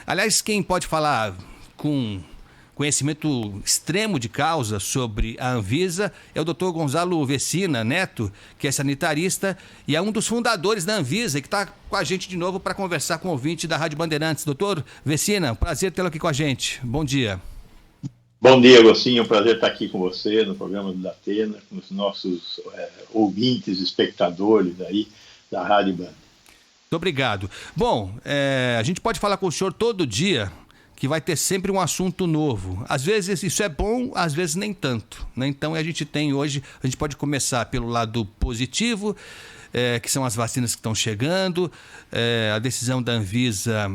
Aliás, quem pode falar com conhecimento extremo de causa sobre a Anvisa é o Dr. Gonzalo Vecina Neto, que é sanitarista e é um dos fundadores da Anvisa e que está com a gente de novo para conversar com o ouvinte da Rádio Bandeirantes. Doutor Vecina, prazer tê-lo aqui com a gente. Bom dia. Bom dia, Agostinho. Prazer estar aqui com você no programa do Datena, com os nossos ouvintes, espectadores aí da Rádio Band. Muito obrigado. Bom, a gente pode falar com o senhor todo dia, que vai ter sempre um assunto novo. Às vezes isso é bom, às vezes nem tanto, né? Então a gente pode começar pelo lado positivo, que são as vacinas que estão chegando, a decisão da Anvisa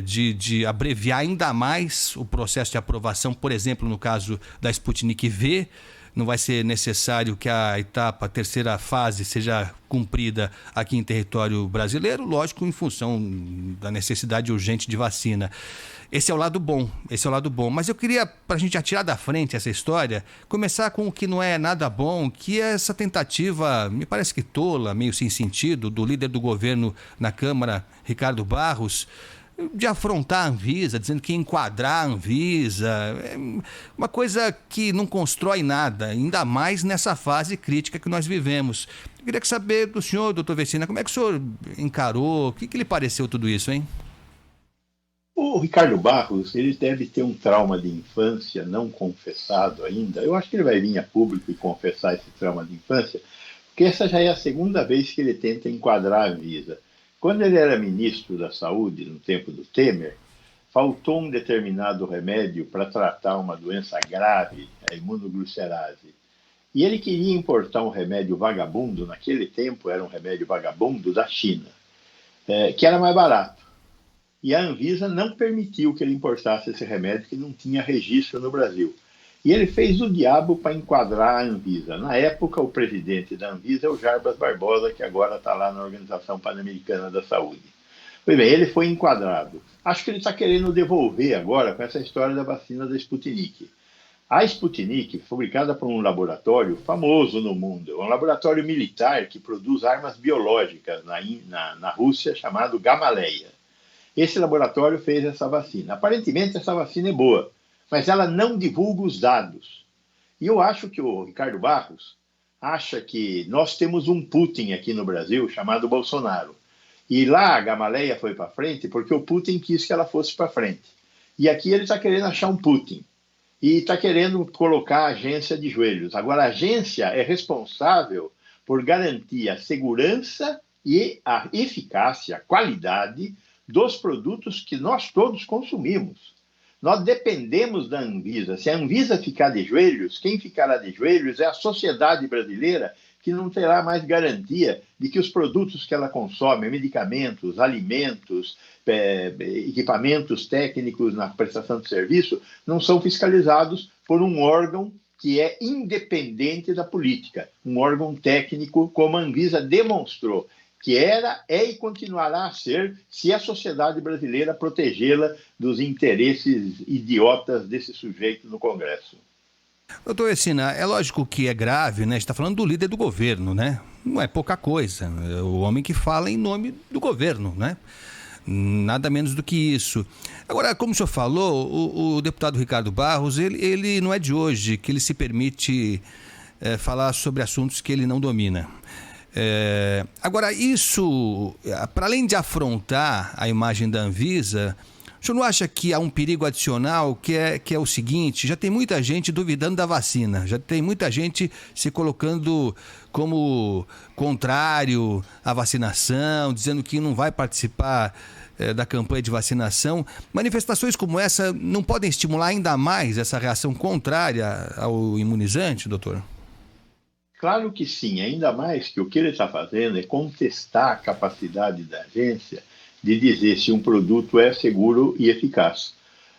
de abreviar ainda mais o processo de aprovação, por exemplo, no caso da Sputnik V. Não vai ser necessário que a terceira fase, seja cumprida aqui em território brasileiro, lógico, em função da necessidade urgente de vacina. Esse é o lado bom. Mas eu queria, para a gente já tirar da frente essa história, começar com o que não é nada bom, que é essa tentativa, me parece que tola, meio sem sentido, do líder do governo na Câmara, Ricardo Barros, de afrontar a Anvisa, dizendo que ia enquadrar a Anvisa. É uma coisa que não constrói nada, ainda mais nessa fase crítica que nós vivemos. Eu queria saber do senhor, doutor Vecina, como é que o senhor encarou, o que lhe pareceu tudo isso, hein? O Ricardo Barros, ele deve ter um trauma de infância não confessado ainda. Eu acho que ele vai vir a público e confessar esse trauma de infância, porque essa já é a segunda vez que ele tenta enquadrar a Anvisa. Quando ele era ministro da Saúde, no tempo do Temer, faltou um determinado remédio para tratar uma doença grave, a imunoglucerase. E ele queria importar um remédio vagabundo, naquele tempo era um remédio vagabundo da China, que era mais barato. E a Anvisa não permitiu que ele importasse esse remédio, que não tinha registro no Brasil. E ele fez o diabo para enquadrar a Anvisa. Na época, o presidente da Anvisa é o Jarbas Barbosa, que agora está lá na Organização Pan-Americana da Saúde. Pois bem, ele foi enquadrado. Acho que ele está querendo devolver agora com essa história da vacina da Sputnik. A Sputnik, fabricada por um laboratório famoso no mundo, é um laboratório militar que produz armas biológicas na Rússia, chamado Gamaleya. Esse laboratório fez essa vacina. Aparentemente, essa vacina é boa, mas ela não divulga os dados. E eu acho que o Ricardo Barros acha que nós temos um Putin aqui no Brasil chamado Bolsonaro. E lá a Gamaleya foi para frente porque o Putin quis que ela fosse para frente. E aqui ele está querendo achar um Putin. E está querendo colocar a agência de joelhos. Agora, a agência é responsável por garantir a segurança e a eficácia, a qualidade dos produtos que nós todos consumimos. Nós dependemos da Anvisa. Se a Anvisa ficar de joelhos, quem ficará de joelhos é a sociedade brasileira, que não terá mais garantia de que os produtos que ela consome, medicamentos, alimentos, equipamentos técnicos na prestação de serviço, não são fiscalizados por um órgão que é independente da política, um órgão técnico, como a Anvisa demonstrou que era, é e continuará a ser, se a sociedade brasileira protegê-la dos interesses idiotas desse sujeito no Congresso. Doutor Vecina, é lógico que é grave, né? A gente está falando do líder do governo, né? Não é pouca coisa. É o homem que fala em nome do governo, né? Nada menos do que isso. Agora, como o senhor falou, o deputado Ricardo Barros, ele não é de hoje que ele se permite falar sobre assuntos que ele não domina. Agora, isso, para além de afrontar a imagem da Anvisa, o senhor não acha que há um perigo adicional, que é o seguinte: já tem muita gente duvidando da vacina, já tem muita gente se colocando como contrário à vacinação, dizendo que não vai participar da campanha de vacinação. Manifestações como essa não podem estimular ainda mais essa reação contrária ao imunizante, doutor? Claro que sim, ainda mais que o que ele está fazendo é contestar a capacidade da agência de dizer se um produto é seguro e eficaz.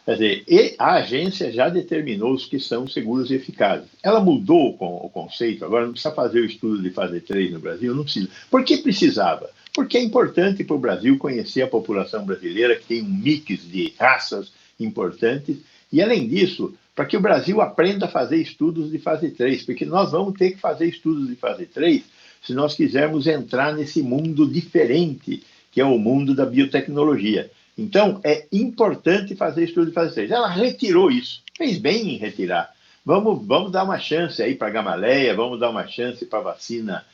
Quer dizer, a agência já determinou os que são seguros e eficazes. Ela mudou o conceito, agora não precisa fazer o estudo de fase 3 no Brasil, não precisa. Por que precisava? Porque é importante para o Brasil conhecer a população brasileira, que tem um mix de raças importantes, e além disso, para que o Brasil aprenda a fazer estudos de fase 3, porque nós vamos ter que fazer estudos de fase 3 se nós quisermos entrar nesse mundo diferente, que é o mundo da biotecnologia. Então, é importante fazer estudo de fase 3. Ela retirou isso, fez bem em retirar. Vamos dar uma chance aí para a Gamaleia, vamos dar uma chance para a vacina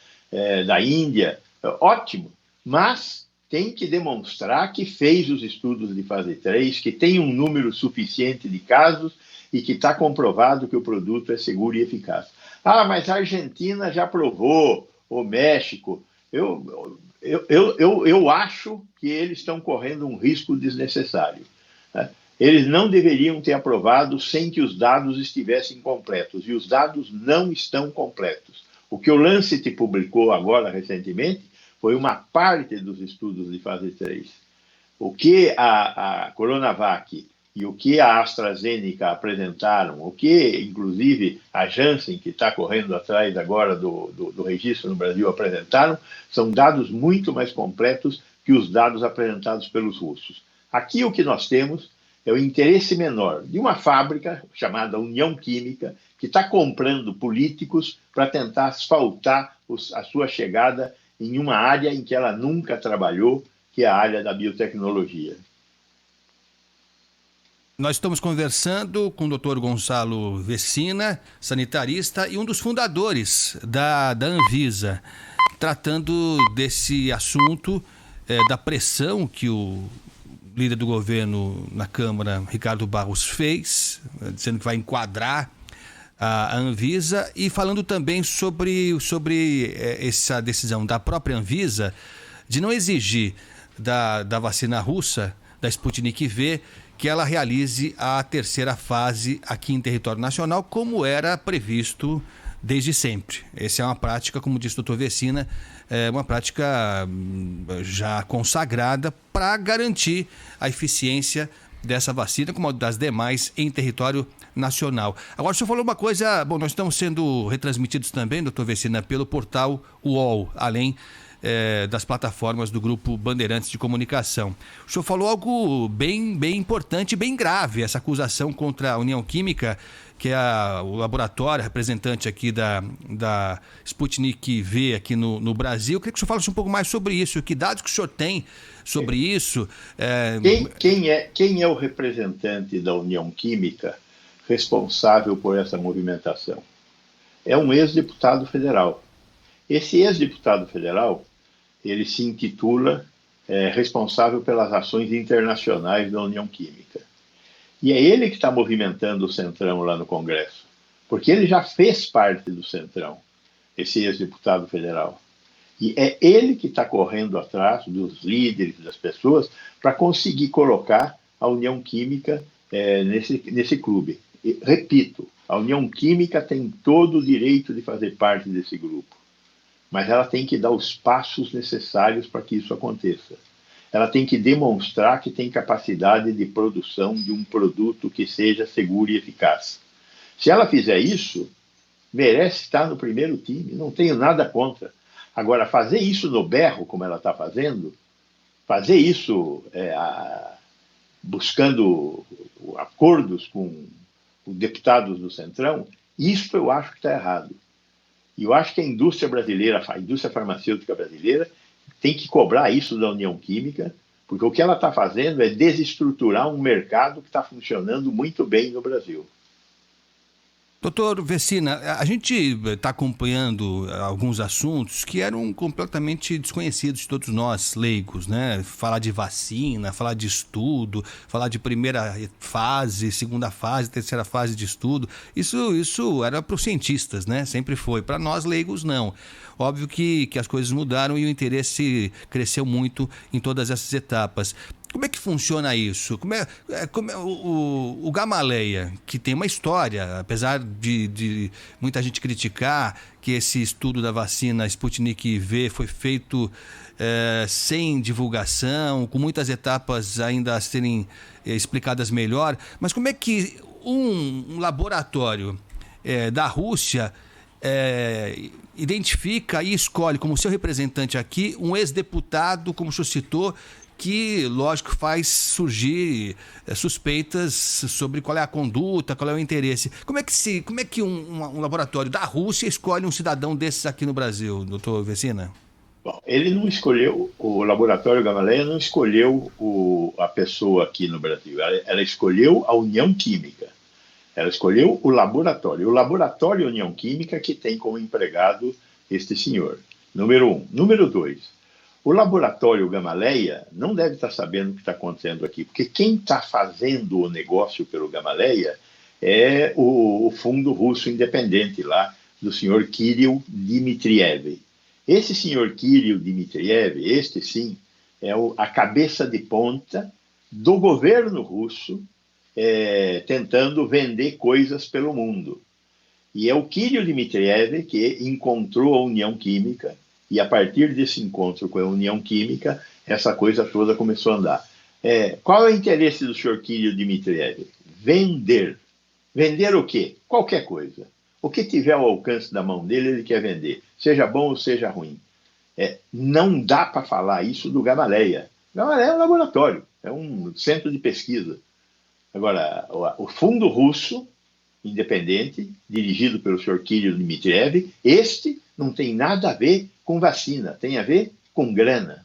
da Índia. Ótimo, mas tem que demonstrar que fez os estudos de fase 3, que tem um número suficiente de casos e que está comprovado que o produto é seguro e eficaz. Ah, mas a Argentina já provou, o México. Eu acho que eles estão correndo um risco desnecessário, né? Eles não deveriam ter aprovado sem que os dados estivessem completos, e os dados não estão completos. O que o Lancet publicou agora, recentemente, foi uma parte dos estudos de fase 3. O que a Coronavac e o que a AstraZeneca apresentaram, o que, inclusive, a Janssen, que está correndo atrás agora do registro no Brasil, apresentaram, são dados muito mais completos que os dados apresentados pelos russos. Aqui o que nós temos é o interesse menor de uma fábrica chamada União Química, que está comprando políticos para tentar asfaltar a sua chegada em uma área em que ela nunca trabalhou, que é a área da biotecnologia. Nós estamos conversando com o Dr. Gonçalo Vecina, sanitarista e um dos fundadores da Anvisa, tratando desse assunto da pressão que o líder do governo na Câmara, Ricardo Barros, fez, dizendo que vai enquadrar a Anvisa, e falando também sobre essa decisão da própria Anvisa de não exigir da vacina russa, da Sputnik V, que ela realize a terceira fase aqui em território nacional, como era previsto desde sempre. Essa é uma prática, como disse o doutor Vecina, uma prática já consagrada para garantir a eficiência dessa vacina, como das demais, em território nacional. Agora, o senhor falou uma coisa, bom, nós estamos sendo retransmitidos também, doutor Vecina, pelo portal UOL, além das plataformas do Grupo Bandeirantes de Comunicação. O senhor falou algo bem importante, bem grave, essa acusação contra a União Química, que é o laboratório representante aqui da Sputnik V aqui no Brasil. Eu queria que o senhor falasse um pouco mais sobre isso, que dados que o senhor tem sobre isso. Quem é o representante da União Química responsável por essa movimentação? É um ex-deputado federal. Esse ex-deputado federal, ele se intitula responsável pelas ações internacionais da União Química. E é ele que está movimentando o Centrão lá no Congresso, porque ele já fez parte do Centrão, esse ex-deputado federal. E é ele que está correndo atrás dos líderes, das pessoas, para conseguir colocar a União Química nesse clube. E, repito, a União Química tem todo o direito de fazer parte desse grupo, mas ela tem que dar os passos necessários para que isso aconteça. Ela tem que demonstrar que tem capacidade de produção de um produto que seja seguro e eficaz. Se ela fizer isso, merece estar no primeiro time, não tenho nada contra. Agora, fazer isso no berro, como ela está fazendo, fazer isso buscando acordos com os deputados do Centrão, isso eu acho que está errado. E eu acho que a indústria brasileira, a indústria farmacêutica brasileira, tem que cobrar isso da União Química, porque o que ela está fazendo é desestruturar um mercado que está funcionando muito bem no Brasil. Doutor Vecina, a gente está acompanhando alguns assuntos que eram completamente desconhecidos de todos nós, leigos, né? Falar de vacina, falar de estudo, falar de primeira fase, segunda fase, terceira fase de estudo. Isso era para os cientistas, né? Sempre foi. Para nós, leigos, não. Óbvio que as coisas mudaram e o interesse cresceu muito em todas essas etapas. Como é que funciona isso? O Gamaleia, que tem uma história, apesar de muita gente criticar que esse estudo da vacina Sputnik V foi feito sem divulgação, com muitas etapas ainda a serem explicadas melhor, mas como é que um laboratório da Rússia identifica e escolhe como seu representante aqui um ex-deputado, como o senhor citou, que, lógico, faz surgir suspeitas sobre qual é a conduta, qual é o interesse. Como é que um laboratório da Rússia escolhe um cidadão desses aqui no Brasil, doutor Vecina? Bom, ele não escolheu, o laboratório Gamaleya não escolheu a pessoa aqui no Brasil, ela escolheu a União Química, ela escolheu o laboratório. O laboratório União Química que tem como empregado este senhor, número um. Número dois, o laboratório Gamaleya não deve estar sabendo o que está acontecendo aqui, porque quem está fazendo o negócio pelo Gamaleya é o fundo russo independente lá, do senhor Kirill Dmitriev. Esse senhor Kirill Dmitriev, este sim, é a cabeça de ponta do governo russo, tentando vender coisas pelo mundo. E é o Kirill Dmitriev que encontrou a União Química, e a partir desse encontro com a União Química, essa coisa toda começou a andar. Qual é o interesse do senhor Kirill Dmitriev? Vender. Vender o quê? Qualquer coisa. O que tiver ao alcance da mão dele, ele quer vender, seja bom ou seja ruim. Não dá para falar isso do Gamaleya. Gamaleya é um laboratório, é um centro de pesquisa. Agora, o fundo russo, independente, dirigido pelo senhor Kirill Dmitriev, este não tem nada a ver com vacina, tem a ver com grana.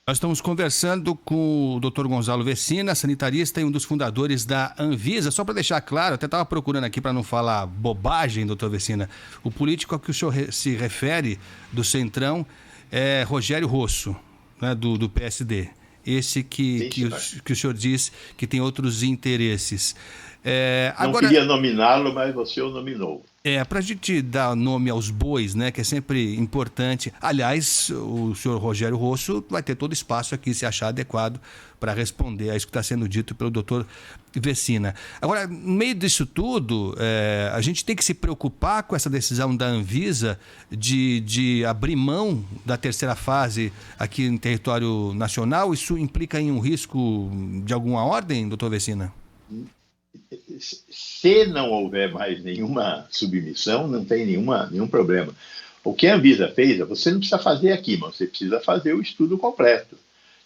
Nós estamos conversando com o Dr. Gonzalo Vecina, sanitarista e um dos fundadores da Anvisa. Só para deixar claro, até estava procurando aqui para não falar bobagem, doutor Vecina, o político a que o senhor se refere do Centrão é Rogério Rosso, né, do PSD. Esse que o senhor diz que tem outros interesses. Não queria nominá-lo, mas você o nominou. Para a gente dar nome aos bois, né, que é sempre importante. Aliás, o senhor Rogério Rosso vai ter todo espaço aqui, se achar adequado, para responder a isso que está sendo dito pelo doutor Vecina. Agora, no meio disso tudo, a gente tem que se preocupar com essa decisão da Anvisa de abrir mão da terceira fase aqui no território nacional. Isso implica em um risco de alguma ordem, doutor Vecina? Se não houver mais nenhuma submissão, não tem nenhum problema. O que a Anvisa fez, você não precisa fazer aqui, mas você precisa fazer o estudo completo.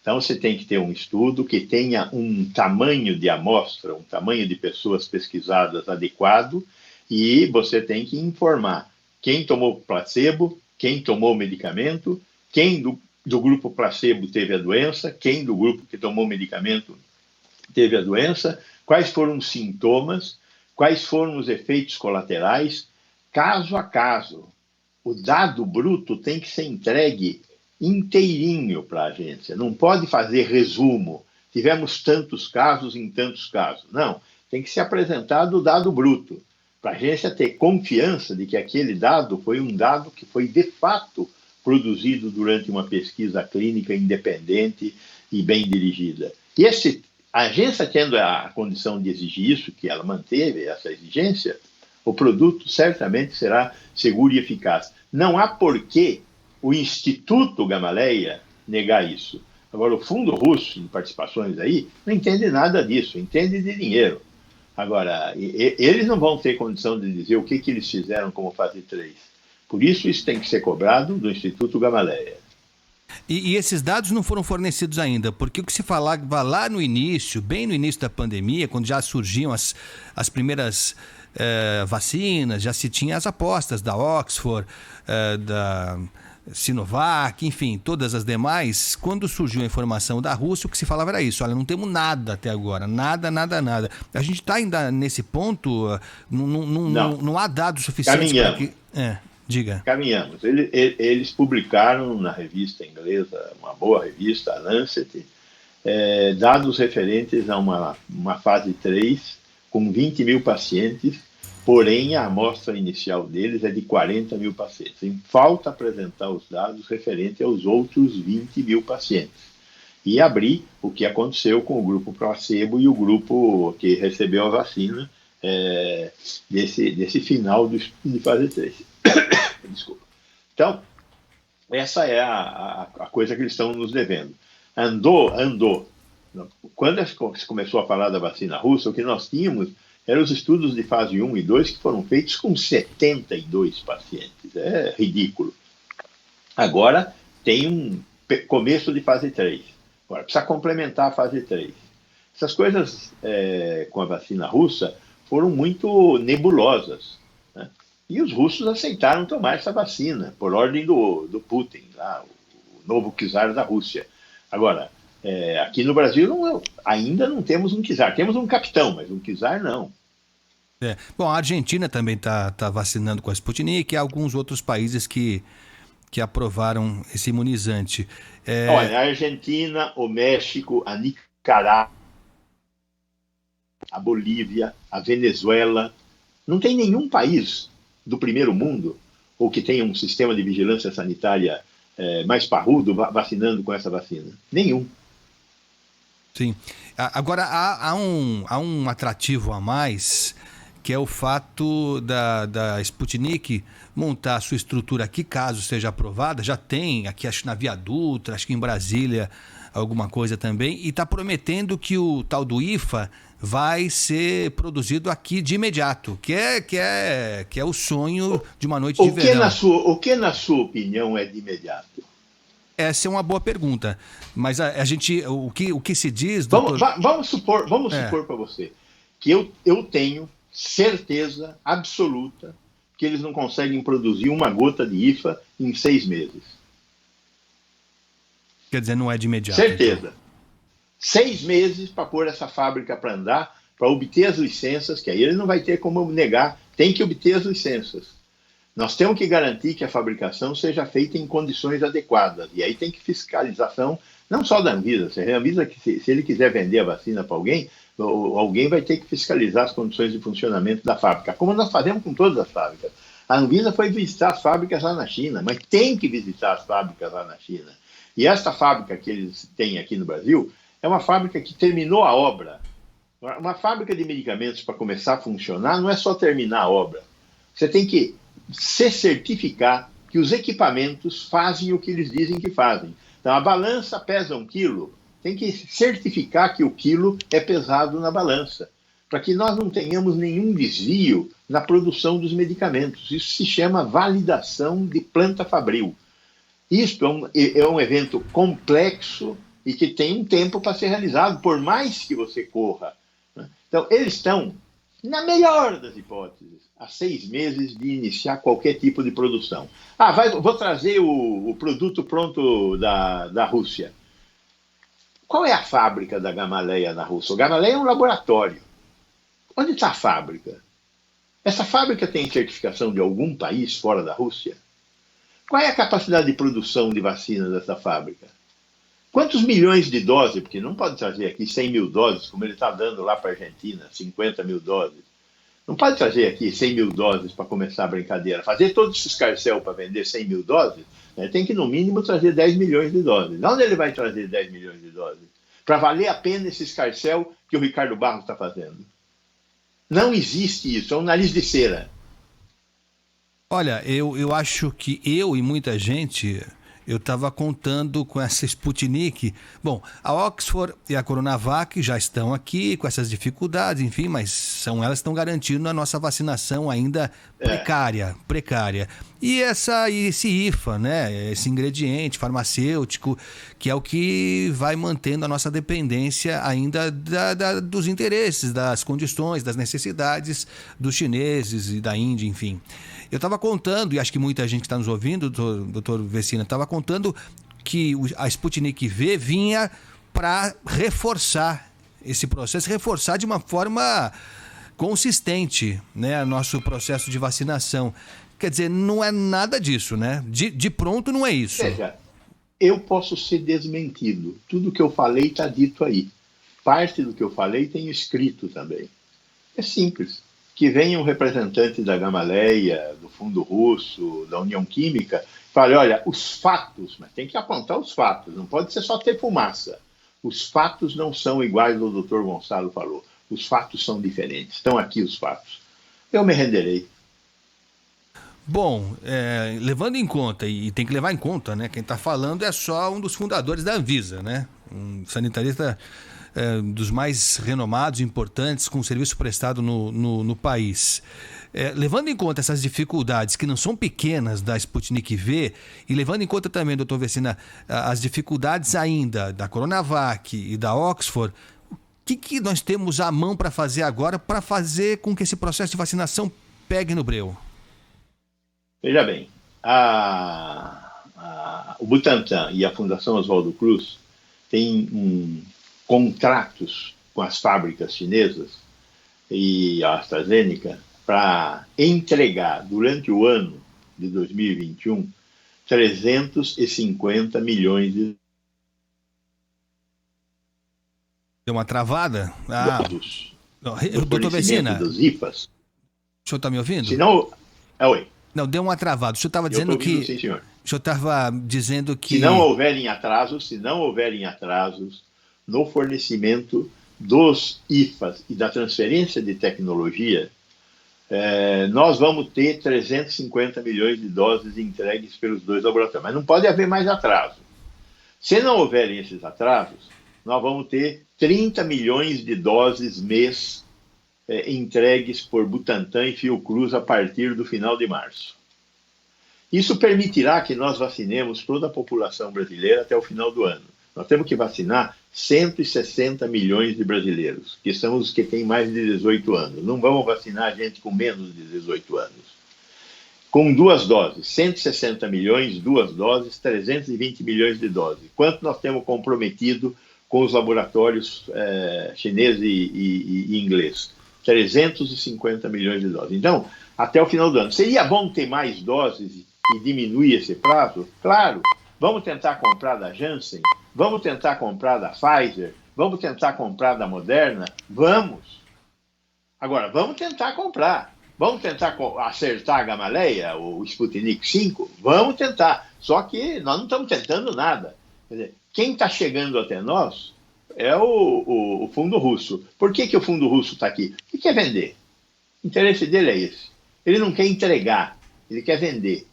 Então, você tem que ter um estudo que tenha um tamanho de amostra, um tamanho de pessoas pesquisadas adequado, e você tem que informar quem tomou placebo, quem tomou o medicamento, quem do grupo placebo teve a doença, quem do grupo que tomou o medicamento teve a doença, quais foram os sintomas, quais foram os efeitos colaterais, caso a caso. O dado bruto tem que ser entregue inteirinho para a agência, não pode fazer resumo. Tivemos tantos casos em tantos casos. Não, tem que ser apresentado o dado bruto, para a agência ter confiança de que aquele dado foi um dado que foi de fato produzido durante uma pesquisa clínica independente e bem dirigida. E a agência tendo a condição de exigir isso, que ela manteve essa exigência, o produto certamente será seguro e eficaz. Não há porquê o Instituto Gamaleya negar isso. Agora, o Fundo Russo de Participações aí não entende nada disso, entende de dinheiro. Agora, eles não vão ter condição de dizer o que eles fizeram como fase 3. Por isso tem que ser cobrado do Instituto Gamaleya. E esses dados não foram fornecidos ainda, porque o que se falava lá no início, bem no início da pandemia, quando já surgiam as primeiras vacinas, já se tinha as apostas da Oxford, da Sinovac, enfim, todas as demais. Quando surgiu a informação da Rússia, o que se falava era isso: olha, não temos nada até agora, nada. A gente está ainda nesse ponto, não há dados suficientes para que... Diga. Caminhamos. Eles publicaram na revista inglesa, uma boa revista, a Lancet, dados referentes a uma fase 3 com 20 mil pacientes, porém a amostra inicial deles é de 40 mil pacientes. Falta apresentar os dados referentes aos outros 20 mil pacientes. E abrir o que aconteceu com o grupo placebo e o grupo que recebeu a vacina desse final do estudo de fase 3. Desculpa. Então, essa é a coisa que eles estão nos devendo. Andou. Quando se começou a falar da vacina russa, o que nós tínhamos eram os estudos de fase 1 e 2 que foram feitos com 72 pacientes. É ridículo. Agora tem um começo de fase 3. Agora precisa complementar a fase 3. Essas coisas com a vacina russa foram muito nebulosas, né? E os russos aceitaram tomar essa vacina, por ordem do Putin, lá, o novo czar da Rússia. Agora, aqui no Brasil ainda não temos um czar. Temos um capitão, mas um czar não. Bom, a Argentina também está vacinando com a Sputnik e alguns outros países que aprovaram esse imunizante. Olha, a Argentina, o México, a Nicarágua, a Bolívia, a Venezuela. Não tem nenhum país do primeiro mundo ou que tenha um sistema de vigilância sanitária mais parrudo vacinando com essa vacina. Nenhum. Sim. Agora, há um atrativo a mais, que é o fato da Sputnik montar a sua estrutura aqui, caso seja aprovada. Já tem aqui, acho que na Via Dutra, acho que em Brasília, alguma coisa também, e está prometendo que o tal do IFA vai ser produzido aqui de imediato, que é o sonho de uma noite de verão. O que, na sua opinião, é de imediato? Essa é uma boa pergunta, mas o que se diz... Doutor... Vamos supor para você que eu tenho certeza absoluta que eles não conseguem produzir uma gota de IFA em 6 meses. Quer dizer, não é de imediato. Certeza. Então. 6 meses para pôr essa fábrica para andar, para obter as licenças, que aí ele não vai ter como negar, tem que obter as licenças. Nós temos que garantir que a fabricação seja feita em condições adequadas. E aí tem que fiscalização, não só da Anvisa. A Anvisa, se ele quiser vender a vacina para alguém, alguém vai ter que fiscalizar as condições de funcionamento da fábrica, como nós fazemos com todas as fábricas. A Anvisa foi visitar as fábricas lá na China, mas tem que visitar as fábricas lá na China. E esta fábrica que eles têm aqui no Brasil é uma fábrica que terminou a obra. Uma fábrica de medicamentos, para começar a funcionar, não é só terminar a obra. Você tem que se certificar que os equipamentos fazem o que eles dizem que fazem. Então, a balança pesa 1 quilo, tem que certificar que o quilo é pesado na balança, para que nós não tenhamos nenhum desvio na produção dos medicamentos. Isso se chama validação de planta fabril. Isto é um evento complexo e que tem um tempo para ser realizado, por mais que você corra. Então, eles estão, na melhor das hipóteses, há 6 meses de iniciar qualquer tipo de produção. Vou trazer o produto pronto da Rússia. Qual é a fábrica da Gamaleya na Rússia? O Gamaleya é um laboratório. Onde está a fábrica? Essa fábrica tem certificação de algum país fora da Rússia? Qual é a capacidade de produção de vacina dessa fábrica? Quantos milhões de doses? Porque não pode trazer aqui 100 mil doses, como ele está dando lá para a Argentina, 50 mil doses. Não pode trazer aqui 100 mil doses para começar a brincadeira. Fazer todos esses escarcéu para vender 100 mil doses, né, tem que, no mínimo, trazer 10 milhões de doses. De onde ele vai trazer 10 milhões de doses? Para valer a pena esse escarcéu que o Ricardo Barros está fazendo. Não existe isso, é um nariz de cera. Olha, eu acho que eu e muita gente... Eu estava contando com essa Sputnik. Bom, a Oxford e a Coronavac já estão aqui com essas dificuldades, enfim, mas elas que estão garantindo a nossa vacinação ainda precária. E esse IFA, né, esse ingrediente farmacêutico, que é o que vai mantendo a nossa dependência ainda dos interesses, das condições, das necessidades dos chineses e da Índia, enfim. Eu estava contando, e acho que muita gente que está nos ouvindo, doutor Vecina, estava contando que a Sputnik V vinha para reforçar esse processo, reforçar de uma forma consistente, né, o nosso processo de vacinação. Quer dizer, não é nada disso, né? De pronto não é isso. Veja, eu posso ser desmentido. Tudo que eu falei está dito aí. Parte do que eu falei tem escrito também. É simples. Que venha um representante da Gamaleya, do Fundo Russo, da União Química, fale, olha, os fatos, mas tem que apontar os fatos, não pode ser só ter fumaça. Os fatos não são iguais ao doutor Gonçalo falou. Os fatos são diferentes. Estão aqui os fatos. Eu me renderei. Bom, levando em conta, e tem que levar em conta, né? Quem está falando é só um dos fundadores da Anvisa, né? Um sanitarista dos mais renomados, importantes, com serviço prestado no país. Levando em conta essas dificuldades, que não são pequenas da Sputnik V, e levando em conta também, doutor Vecina, as dificuldades ainda da Coronavac e da Oxford, o que nós temos à mão para fazer agora, para fazer com que esse processo de vacinação pegue no breu? Veja bem, o Butantan e a Fundação Oswaldo Cruz têm contratos com as fábricas chinesas e a AstraZeneca para entregar durante o ano de 2021 350 milhões de Deu uma travada? doses no Doutor fornecimento Vecina, dos IFAs. o senhor está me ouvindo? Se não, oi, Não, deu uma travada. O senhor estava eu estou dizendo ouvindo, que. sim, senhor. O senhor estava dizendo Se não que. houverem atrasos no fornecimento dos IFAs e da transferência de tecnologia, nós vamos ter 350 milhões de doses entregues pelos dois laboratórios. Mas não pode haver mais atraso. Se não houverem esses atrasos, nós vamos ter 30 milhões de doses mês entregues por Butantan e Fiocruz a partir do final de março. Isso permitirá que nós vacinemos toda a população brasileira até o final do ano. Nós temos que vacinar 160 milhões de brasileiros, que são os que têm mais de 18 anos. Não vamos vacinar gente com menos de 18 anos. Com 2 doses, 160 milhões, 2 doses, 320 milhões de doses. Quanto nós temos comprometido com os laboratórios chinês e inglês? 350 milhões de doses. Então, até o final do ano. Seria bom ter mais doses e diminuir esse prazo? Claro. Vamos tentar comprar da Janssen? Vamos tentar comprar da Pfizer? Vamos tentar comprar da Moderna? Vamos. Agora, vamos tentar comprar. Vamos tentar acertar a Gamaleya, o Sputnik 5? Vamos tentar. Só que nós não estamos tentando nada. Quer dizer, quem está chegando até nós é o fundo russo. Por que o fundo russo está aqui? Ele quer vender. O interesse dele é esse. Ele não quer entregar, ele quer vender.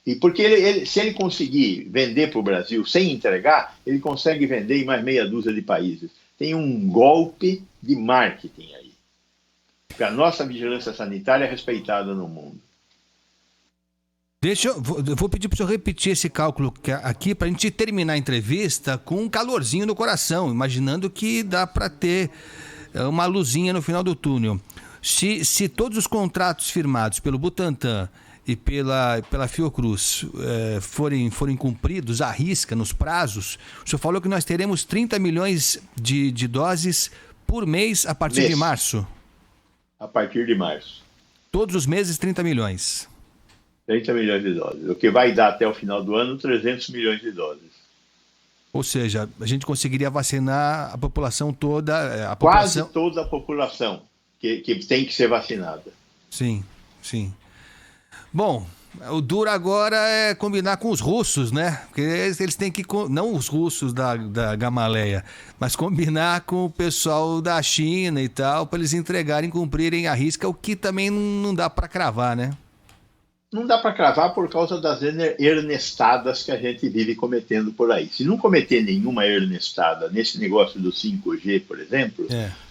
E porque se ele conseguir vender para o Brasil sem entregar, ele consegue vender em mais meia dúzia de países. Tem um golpe de marketing aí. Porque a nossa vigilância sanitária é respeitada no mundo. Eu vou pedir para o senhor repetir esse cálculo aqui para a gente terminar a entrevista com um calorzinho no coração, imaginando que dá para ter uma luzinha no final do túnel. Se todos os contratos firmados pelo Butantan e pela Fiocruz forem cumpridos à risca, nos prazos, o senhor falou que nós teremos 30 milhões de doses por mês a partir de março. A partir de março. Todos os meses, 30 milhões. 30 milhões de doses. O que vai dar até o final do ano, 300 milhões de doses. Ou seja, a gente conseguiria vacinar a população toda. Quase toda a população que tem que ser vacinada. Sim, sim. Bom, o duro agora é combinar com os russos, né? Porque eles têm que... Não os russos da Gamaleya, mas combinar com o pessoal da China e tal, para eles entregarem, cumprirem a risca, o que também não dá para cravar, né? Não dá para cravar por causa das ernestadas que a gente vive cometendo por aí. Se não cometer nenhuma ernestada nesse negócio do 5G, por exemplo,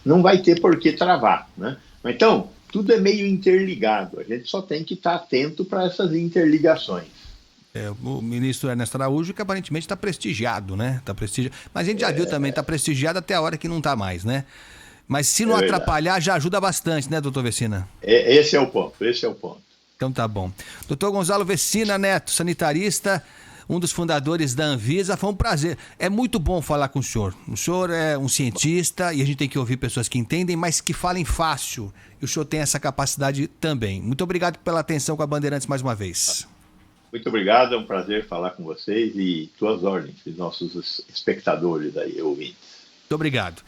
não vai ter por que travar, né? Então, tudo é meio interligado. A gente só tem que estar atento para essas interligações. O ministro Ernesto Araújo, que aparentemente está prestigiado, né? Mas a gente já viu também, está prestigiado até a hora que não está mais, né? Mas se não atrapalhar, já ajuda bastante, né, doutor Vecina? Esse é o ponto. Então tá bom. Doutor Gonzalo Vecina Neto, sanitarista, um dos fundadores da Anvisa, foi um prazer. É muito bom falar com o senhor. O senhor é um cientista e a gente tem que ouvir pessoas que entendem, mas que falem fácil. E o senhor tem essa capacidade também. Muito obrigado pela atenção com a Bandeirantes mais uma vez. Muito obrigado, é um prazer falar com vocês e tuas ordens, nossos espectadores aí, ouvintes. Muito obrigado.